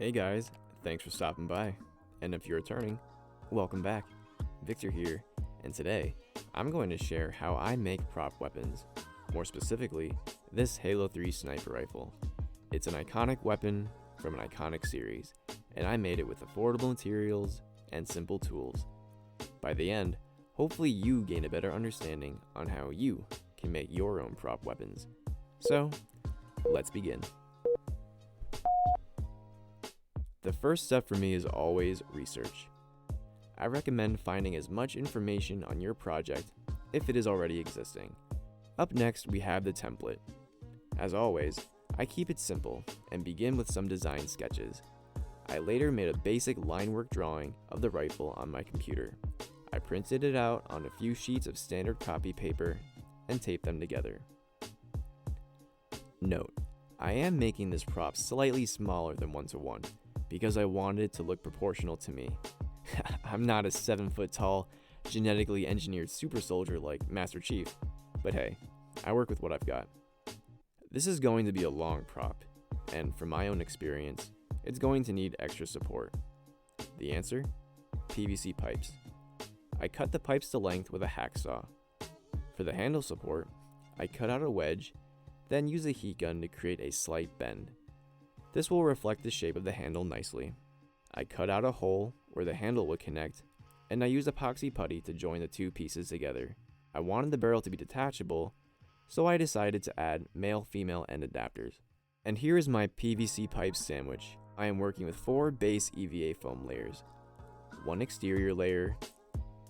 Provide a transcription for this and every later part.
Hey guys, thanks for stopping by. And if you're returning, welcome back. Victor here, and today I'm going to share how I make prop weapons. More specifically, this Halo 3 sniper rifle. It's an iconic weapon from an iconic series, and I made it with affordable materials and simple tools. By the end, hopefully you gain a better understanding on how you can make your own prop weapons. So, let's begin. The first step for me is always research. I recommend finding as much information on your project if it is already existing. Up next, we have the template. As always, I keep it simple and begin with some design sketches. I later made a basic line work drawing of the rifle on my computer. I printed it out on a few sheets of standard copy paper and taped them together. Note, I am making this prop slightly smaller than 1:1 because I wanted it to look proportional to me. I'm not a 7-foot tall, genetically engineered super soldier like Master Chief, but hey, I work with what I've got. This is going to be a long prop, and from my own experience, it's going to need extra support. The answer? PVC pipes. I cut the pipes to length with a hacksaw. For the handle support, I cut out a wedge, then use a heat gun to create a slight bend. This will reflect the shape of the handle nicely. I cut out a hole where the handle would connect, and I used epoxy putty to join the two pieces together. I wanted the barrel to be detachable, so I decided to add male-female end adapters. And here is my PVC pipe sandwich. I am working with 4 base EVA foam layers, 1 exterior layer,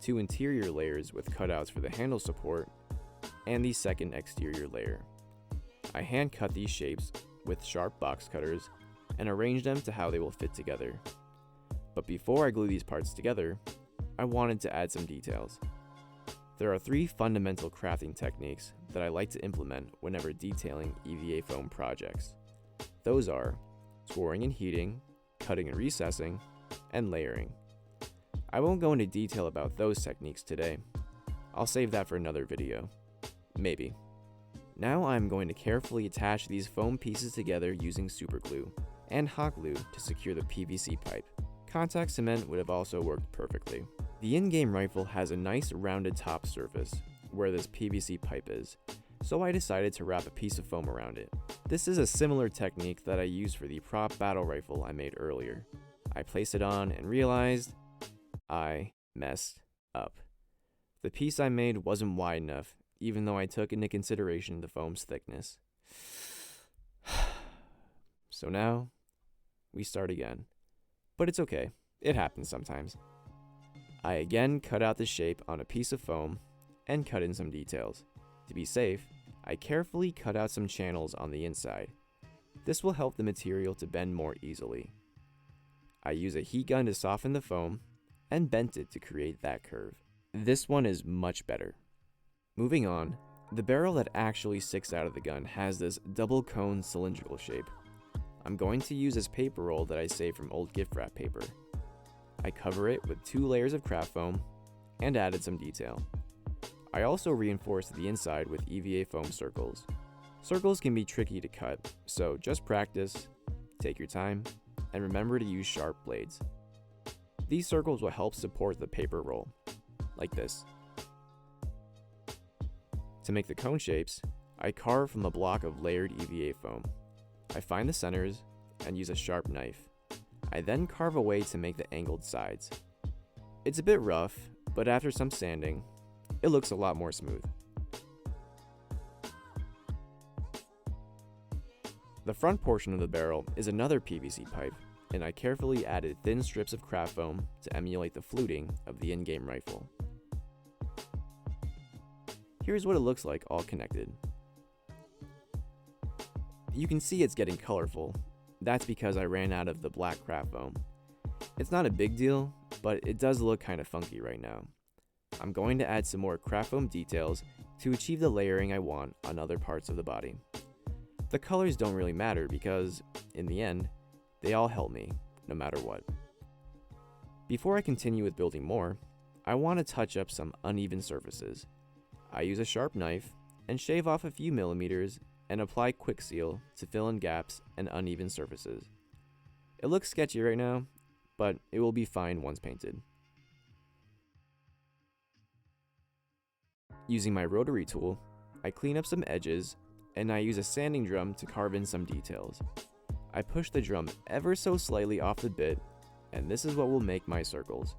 2 interior layers with cutouts for the handle support, and the second exterior layer. I hand cut these shapes with sharp box cutters and arrange them to how they will fit together. But before I glue these parts together, I wanted to add some details. There are 3 fundamental crafting techniques that I like to implement whenever detailing EVA foam projects. Those are scoring and heating, cutting and recessing, and layering. I won't go into detail about those techniques today. I'll save that for another video. Maybe. Now I'm going to carefully attach these foam pieces together using super glue and hot glue to secure the PVC pipe. Contact cement would have also worked perfectly. The in-game rifle has a nice rounded top surface where this PVC pipe is, so I decided to wrap a piece of foam around it. This is a similar technique that I used for the prop battle rifle I made earlier. I placed it on and realized I messed up. The piece I made wasn't wide enough, even though I took into consideration the foam's thickness. So now, we start again. But it's okay, it happens sometimes. I again cut out the shape on a piece of foam and cut in some details. To be safe, I carefully cut out some channels on the inside. This will help the material to bend more easily. I use a heat gun to soften the foam and bent it to create that curve. This one is much better. Moving on, the barrel that actually sticks out of the gun has this double cone cylindrical shape. I'm going to use this paper roll that I saved from old gift wrap paper. I cover it with 2 layers of craft foam and added some detail. I also reinforced the inside with EVA foam circles. Circles can be tricky to cut, so just practice, take your time, and remember to use sharp blades. These circles will help support the paper roll, like this. To make the cone shapes, I carve from a block of layered EVA foam. I find the centers and use a sharp knife. I then carve away to make the angled sides. It's a bit rough, but after some sanding, it looks a lot more smooth. The front portion of the barrel is another PVC pipe, and I carefully added thin strips of craft foam to emulate the fluting of the in-game rifle. Here's what it looks like all connected. You can see it's getting colorful. That's because I ran out of the black craft foam. It's not a big deal, but it does look kind of funky right now. I'm going to add some more craft foam details to achieve the layering I want on other parts of the body. The colors don't really matter because, in the end, they all help me, no matter what. Before I continue with building more, I want to touch up some uneven surfaces. I use a sharp knife and shave off a few millimeters and apply quick seal to fill in gaps and uneven surfaces. It looks sketchy right now, but it will be fine once painted. Using my rotary tool, I clean up some edges, and I use a sanding drum to carve in some details. I push the drum ever so slightly off the bit, and this is what will make my circles.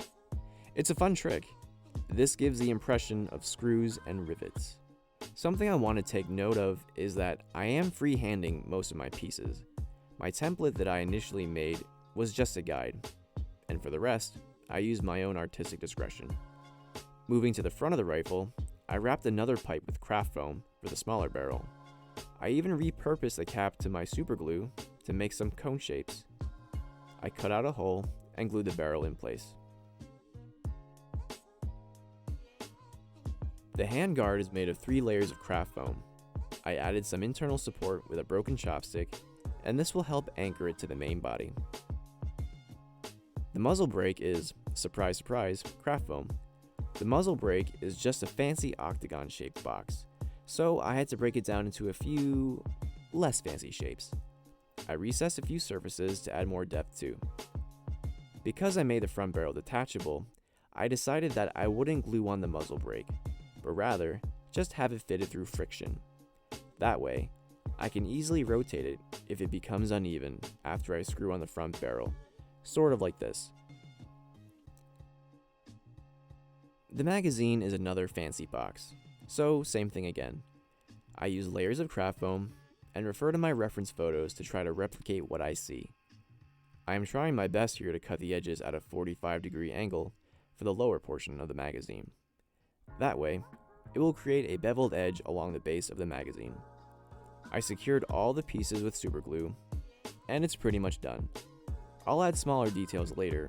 It's a fun trick. This gives the impression of screws and rivets. Something I want to take note of is that I am freehanding most of my pieces. My template that I initially made was just a guide, and for the rest, I used my own artistic discretion. Moving to the front of the rifle, I wrapped another pipe with craft foam for the smaller barrel. I even repurposed the cap to my super glue to make some cone shapes. I cut out a hole and glued the barrel in place. The handguard is made of 3 layers of craft foam. I added some internal support with a broken chopstick, and this will help anchor it to the main body. The muzzle brake is, surprise surprise, craft foam. The muzzle brake is just a fancy octagon-shaped box, so I had to break it down into a few less fancy shapes. I recessed a few surfaces to add more depth too. Because I made the front barrel detachable, I decided that I wouldn't glue on the muzzle brake, but rather just have it fitted through friction. That way, I can easily rotate it if it becomes uneven after I screw on the front barrel, sort of like this. The magazine is another fancy box, so same thing again. I use layers of craft foam and refer to my reference photos to try to replicate what I see. I am trying my best here to cut the edges at a 45-degree angle for the lower portion of the magazine. That way, it will create a beveled edge along the base of the magazine. I secured all the pieces with super glue, and it's pretty much done. I'll add smaller details later,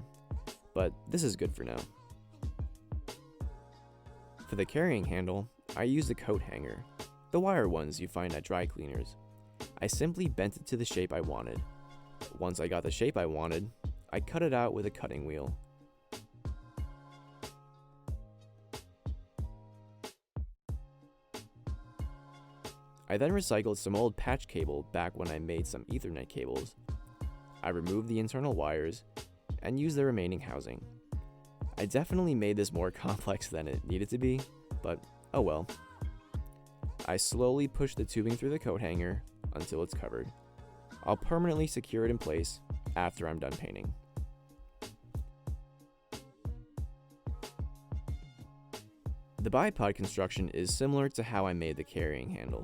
but this is good for now. For the carrying handle, I used a coat hanger, the wire ones you find at dry cleaners. I simply bent it to the shape I wanted. Once I got the shape I wanted, I cut it out with a cutting wheel. I then recycled some old patch cable back when I made some Ethernet cables. I removed the internal wires and used the remaining housing. I definitely made this more complex than it needed to be, but oh well. I slowly push the tubing through the coat hanger until it's covered. I'll permanently secure it in place after I'm done painting. The Bipod construction is similar to how I made the carrying handle.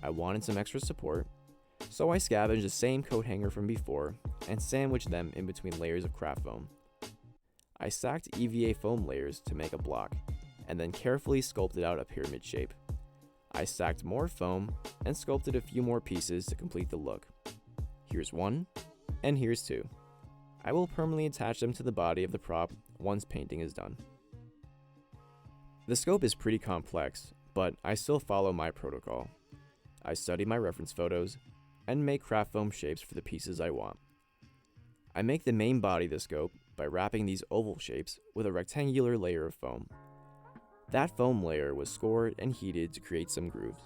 I wanted some extra support, so I scavenged the same coat hanger from before and sandwiched them in between layers of craft foam. I stacked EVA foam layers to make a block, and then carefully sculpted out a pyramid shape. I stacked more foam and sculpted a few more pieces to complete the look. Here's one, and here's two. I will permanently attach them to the body of the prop once painting is done. The scope is pretty complex, but I still follow my protocol. I study my reference photos and make craft foam shapes for the pieces I want. I make the main body of the scope by wrapping these oval shapes with a rectangular layer of foam. That foam layer was scored and heated to create some grooves.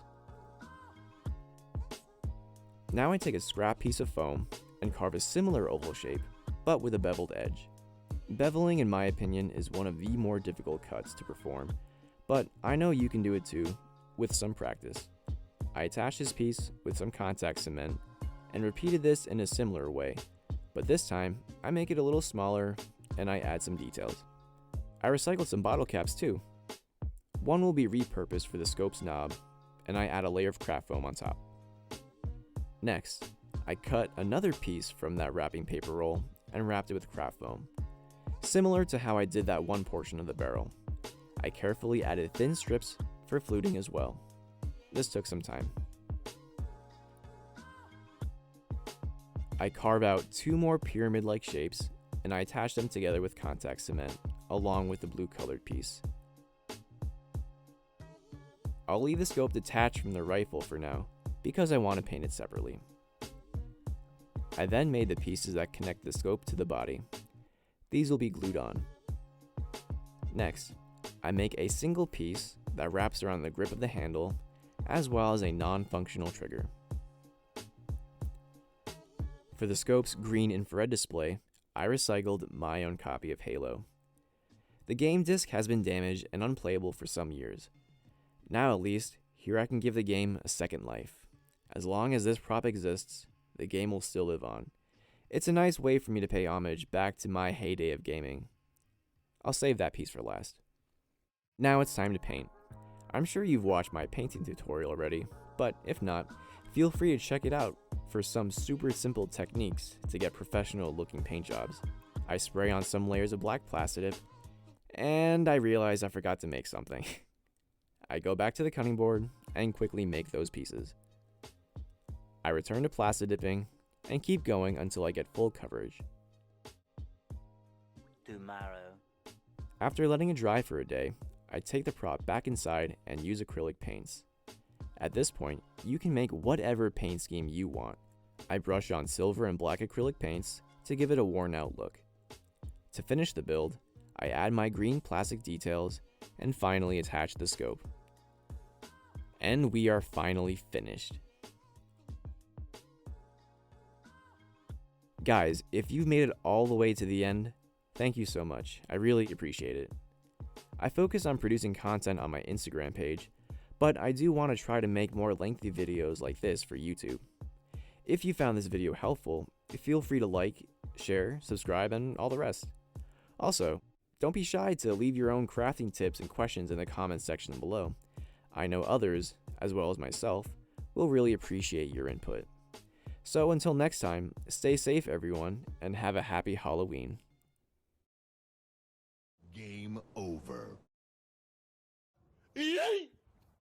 Now I take a scrap piece of foam and carve a similar oval shape, but with a beveled edge. Beveling, in my opinion, is one of the more difficult cuts to perform, but I know you can do it too, with some practice. I attached this piece with some contact cement and repeated this in a similar way, but this time I make it a little smaller and I add some details. I recycled some bottle caps too. One will be repurposed for the scope's knob, and I add a layer of craft foam on top. Next, I cut another piece from that wrapping paper roll and wrapped it with craft foam. Similar to how I did that one portion of the barrel, I carefully added thin strips for fluting as well. This took some time. I carve out 2 more pyramid-like shapes, and I attach them together with contact cement, along with the blue-colored piece. I'll leave the scope detached from the rifle for now, because I want to paint it separately. I then made the pieces that connect the scope to the body. These will be glued on. Next, I make a single piece that wraps around the grip of the handle, as well as a non-functional trigger. For For the scope's green infrared display, I recycled my own copy of Halo. The game disc has been damaged and unplayable for some years. Now at least, here I can give the game a second life. As long as this prop exists, the game will still live on. It's a nice way for me to pay homage back to my heyday of gaming. I'll save that piece for last. Now it's time to paint. I'm sure you've watched my painting tutorial already, but if not, feel free to check it out for some super simple techniques to get professional looking paint jobs. I spray on some layers of black Plastidip, and I realize I forgot to make something. I go back to the cutting board and quickly make those pieces. I return to Plastidipping and keep going until I get full coverage. Tomorrow. After letting it dry for a day, I take the prop back inside and use acrylic paints. At this point, you can make whatever paint scheme you want. I brush on silver and black acrylic paints to give it a worn out look. To finish the build, I add my green plastic details and finally attach the scope. And we are finally finished. Guys, if you've made it all the way to the end, thank you so much. I really appreciate it. I focus on producing content on my Instagram page, but I do want to try to make more lengthy videos like this for YouTube. If you found this video helpful, feel free to like, share, subscribe, and all the rest. Also, don't be shy to leave your own crafting tips and questions in the comments section below. I know others, as well as myself, will really appreciate your input. So until next time, stay safe everyone, and have a happy Halloween. Game over. Yay!